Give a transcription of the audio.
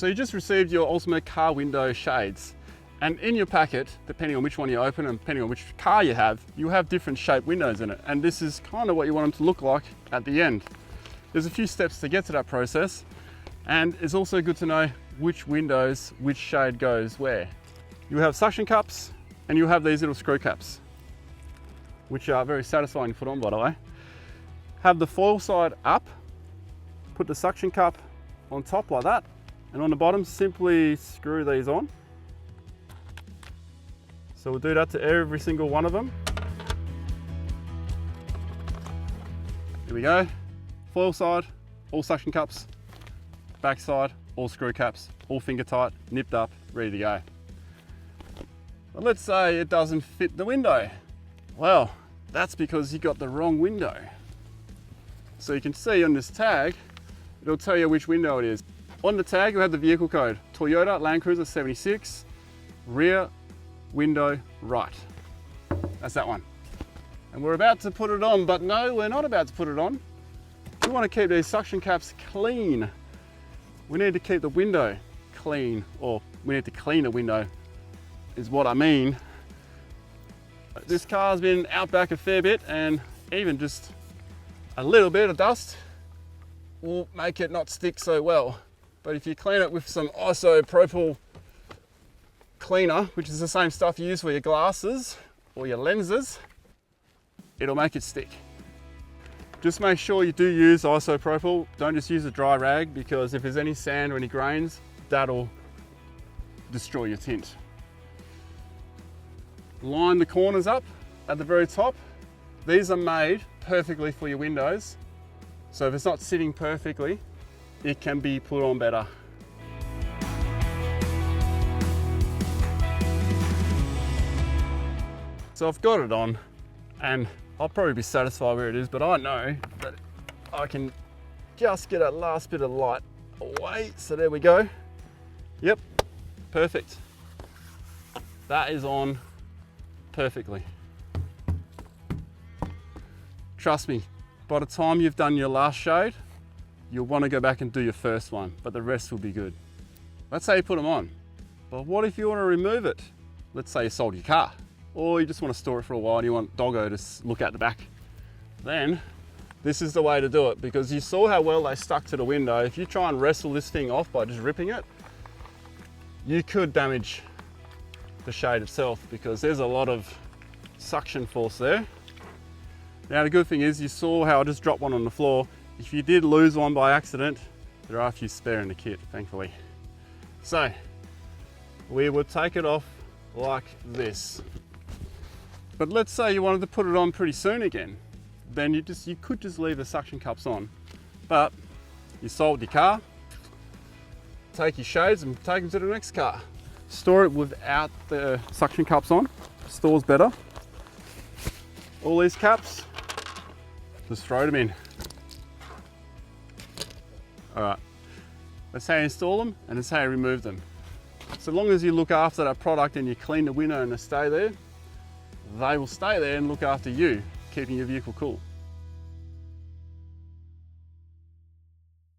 So you just received your ultimate car window shades. And in your packet, depending on which one you open and depending on which car you have different shaped windows in it. And this is kind of what you want them to look like at the end. There's a few steps to get to that process. And it's also good to know which windows, which shade goes where. You have suction cups and you have these little screw caps, which are very satisfying to put on, by the way. Have the foil side up, put the suction cup on top like that, and on the bottom, simply screw these on. So we'll do that to every single one of them. Here we go. Foil side, all suction cups. Back side, all screw caps, all finger tight, nipped up, ready to go. But let's say it doesn't fit the window. Well, that's because you got the wrong window. So you can see on this tag, it'll tell you which window it is. On the tag, you have the vehicle code, Toyota Land Cruiser 76, rear window right. That's that one. And we're about to put it on, but no, we're not about to put it on. We want to keep these suction caps clean. We need to keep the window clean, or we need to clean the window, is what I mean. This car's been out back a fair bit, and even just a little bit of dust will make it not stick so well. But if you clean it with some isopropyl cleaner, which is the same stuff you use for your glasses or your lenses, it'll make it stick. Just make sure you do use isopropyl. Don't just use a dry rag, because if there's any sand or any grains, that'll destroy your tint. Line the corners up at the very top. These are made perfectly for your windows. So if it's not sitting perfectly, it can be put on better. So I've got it on, and I'll probably be satisfied where it is, but I know that I can just get that last bit of light away. So there we go. Yep, perfect. That is on perfectly. Trust me, by the time you've done your last shade, you'll want to go back and do your first one, but the rest will be good. Let's say you put them on, but what if you want to remove it? Let's say you sold your car, or you just want to store it for a while and you want Doggo to look at the back. Then this is the way to do it, because you saw how well they stuck to the window. If you try and wrestle this thing off by just ripping it, you could damage the shade itself, because there's a lot of suction force there. Now the good thing is, you saw how I just dropped one on the floor. If you did lose one by accident, there are a few spare in the kit, thankfully. So we would take it off like this. But let's say you wanted to put it on pretty soon again, then you could just leave the suction cups on. But you sold your car, take your shades and take them to the next car. Store it without the suction cups on, stores better. All these caps, just throw them in. All right, that's how you install them, and that's how you remove them. So long as you look after that product and you clean the window and they stay there, they will stay there and look after you, keeping your vehicle cool.